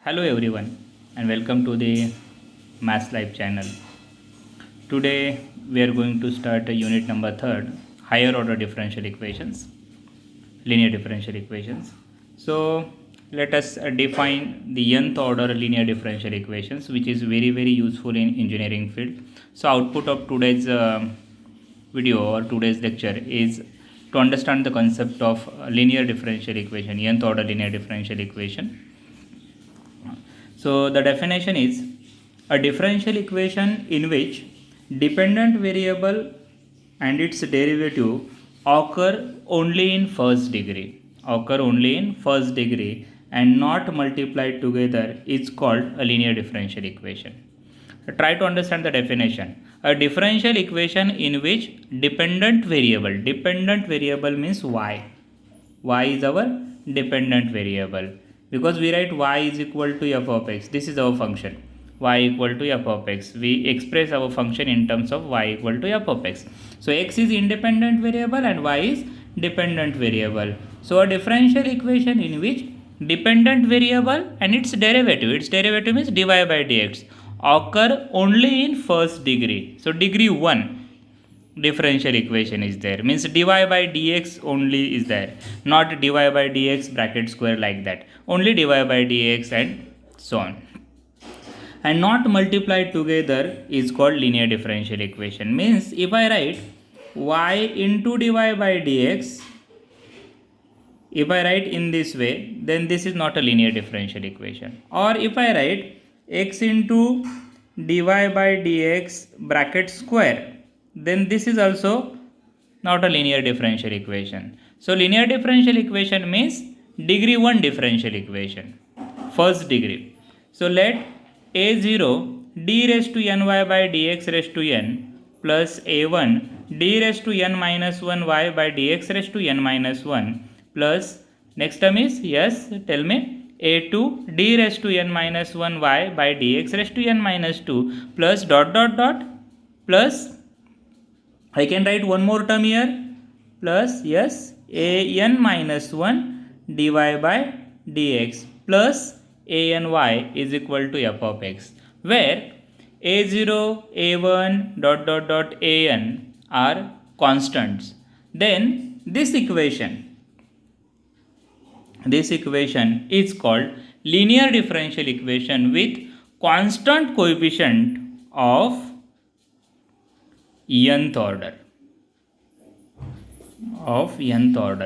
Hello everyone and welcome to the Maths Live channel. Today we are going to start unit number 3rd, higher order differential equations, linear differential equations. So let us define the nth order linear differential equations, which is very useful in engineering field. So output of today's video or today's lecture is to understand the concept of linear differential equation, nth order linear differential equation. So the definition is a differential equation in which dependent variable and its derivative occur only in first degree, and not multiplied together is called a linear differential equation. So try to understand the definition. A differential equation in which dependent variable means y is our dependent variable, because we write y is equal to f of x. This is our function, y equal to f of x. We express our function in terms of y equal to f of x. So x is independent variable and y is dependent variable. So a differential equation in which dependent variable and its derivative means dy by dx, occur only in first degree. So degree 1 differential equation is there, means dy by dx only is there, not dy by dx bracket square like that, only dy by dx and so on, and not multiplied together is called linear differential equation. Means if I write y into dy by dx, if I write in this way, then this is not a linear differential equation. Or if I write x into dy by dx bracket square, then this is also not a linear differential equation. So linear differential equation means degree 1 differential equation, first degree. So let a0 d raised to ny by dx raised to n plus a1 d raised to n minus 1 y by dx raised to n minus 1 plus, next term is, yes, tell me, a2 d raised to n minus 1 y by dx raised to n minus 2 plus plus, I can write one more term here, plus, yes, a n minus 1 dy by dx plus a n y is equal to f of x, where a0, a1, a n are constants. Then this equation is called linear differential equation with constant coefficient of nth order.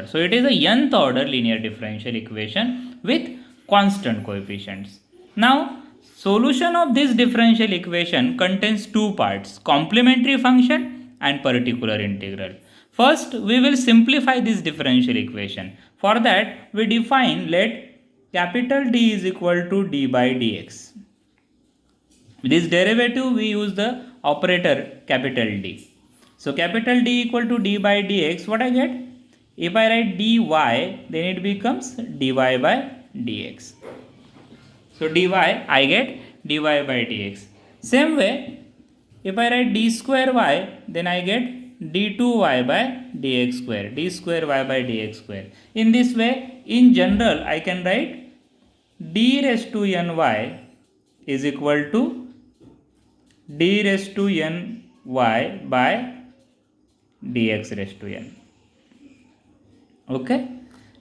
So it is a nth order linear differential equation with constant coefficients. Now solution of this differential equation contains two parts, complementary function and particular integral. First we will simplify this differential equation. For that we define, let capital D is equal to d by dx. This derivative we use the operator capital D. So capital D equal to d by dx, what I get? If I write dy, then it becomes dy by dx. So dy, I get dy by dx. Same way, if I write d square y, then I get d2y by dx square, d square y by dx square. In this way, in general, I can write d raised to ny is equal to d raised to ny by dx raised to n. Okay.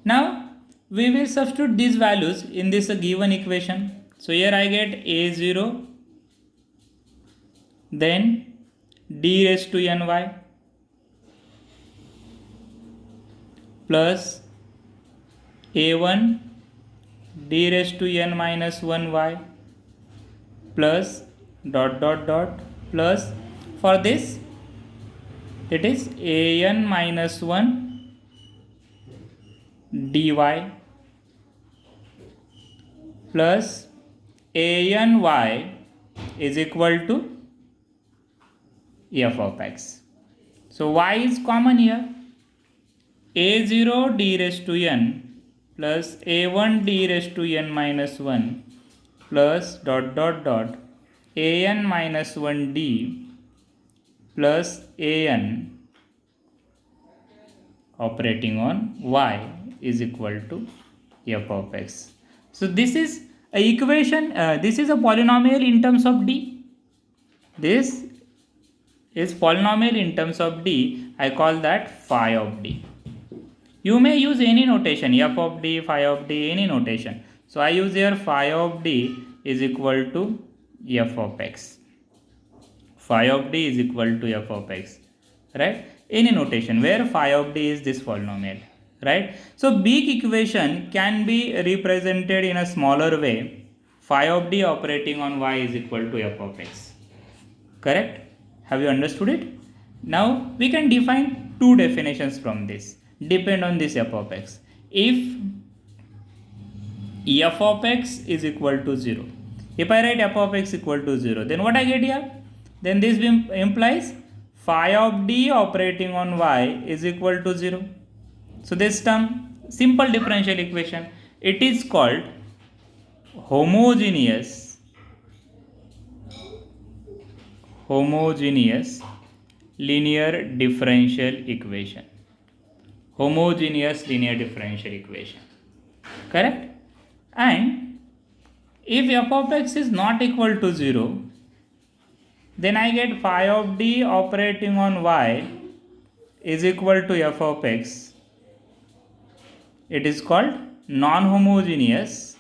Now we will substitute these values in this given equation. So here I get a0, then d raised to ny plus a1 d raised to n minus 1y plus plus, for this it is an minus 1 dy plus any is equal to f of x. So y is common here, a0 d raised to n plus a1 d raised to n minus 1 plus an minus 1 d plus an operating on y is equal to f of x. So this is A equation, this is a polynomial in terms of d. This is polynomial in terms of d. I call that phi of d. You may use any notation, f of d, phi of d, any notation. So I use here phi of d is equal to f of x. Phi of d is equal to f of x, right? Any notation where phi of d is this polynomial, right? So big equation can be represented in a smaller way. Phi of d operating on y is equal to f of x. Correct? Have you understood it? Now we can define two definitions from this. Depend on this f of x. If f of x is equal to 0, if I write f of x equal to 0, then what I get here? Then this implies phi of d operating on y is equal to 0. So this term, simple differential equation, it is called homogeneous linear differential equation. Homogeneous linear differential equation. Correct? And if f of x is not equal to 0, then I get phi of d operating on y is equal to f of x. It is called non-homogeneous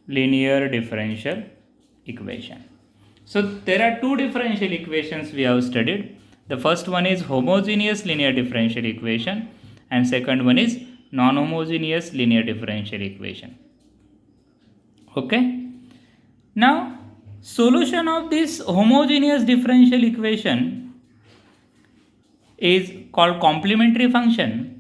linear differential equation. So there are two differential equations we have studied. The first one is homogeneous linear differential equation and second one is non-homogeneous linear differential equation. Okay. Now solution of this homogeneous differential equation is called complementary function,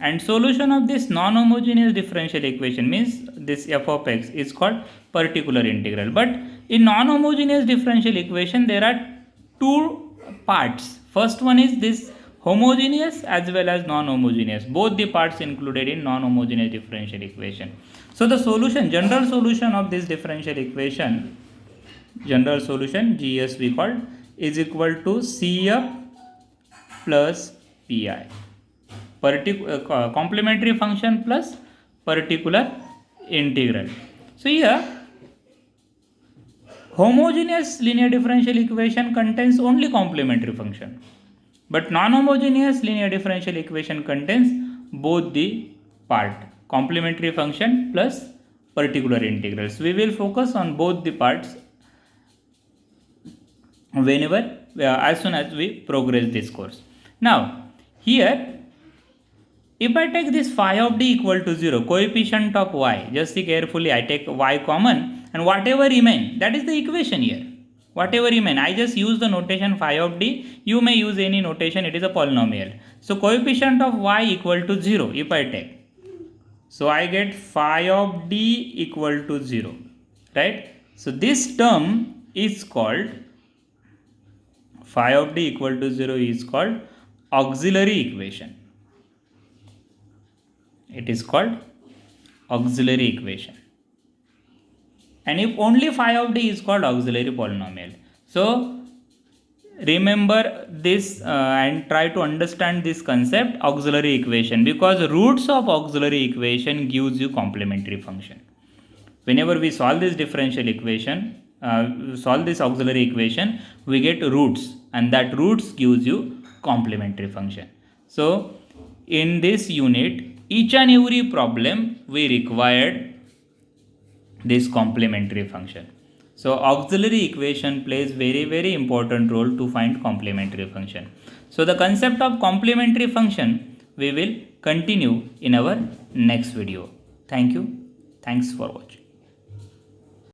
and solution of this non-homogeneous differential equation means this f of x is called particular integral. But in non-homogeneous differential equation there are two parts. First one is this homogeneous as well as non-homogeneous, both the parts included in non-homogeneous differential equation. So the solution, general solution of this differential equation, general solution GS we called, is equal to CF plus PI, complementary function plus particular integral. So here homogeneous linear differential equation contains only complementary function, but non-homogeneous linear differential equation contains both the part, complementary function plus particular integrals. We will focus on both the parts whenever as soon as we progress this course. Now here if I take this phi of d equal to 0, coefficient of y, just see carefully, I take y common and whatever remain, that is the equation here. Whatever remain, I just use the notation phi of d, you may use any notation, it is a polynomial. So coefficient of y equal to 0 if I take. So I get phi of d equal to 0, right? So this term is called, phi of d equal to 0 is called auxiliary equation. It is called auxiliary equation. And if only phi of d is called auxiliary polynomial. So remember this and try to understand this concept, auxiliary equation, because roots of auxiliary equation gives you complementary function. Whenever we solve this differential equation, solve this auxiliary equation, we get roots and that roots gives you complementary function. So in this unit, each and every problem we required this complementary function. So auxiliary equation plays very important role to find complementary function. So the concept of complementary function we will continue in our next video. Thank you. Thanks for watching.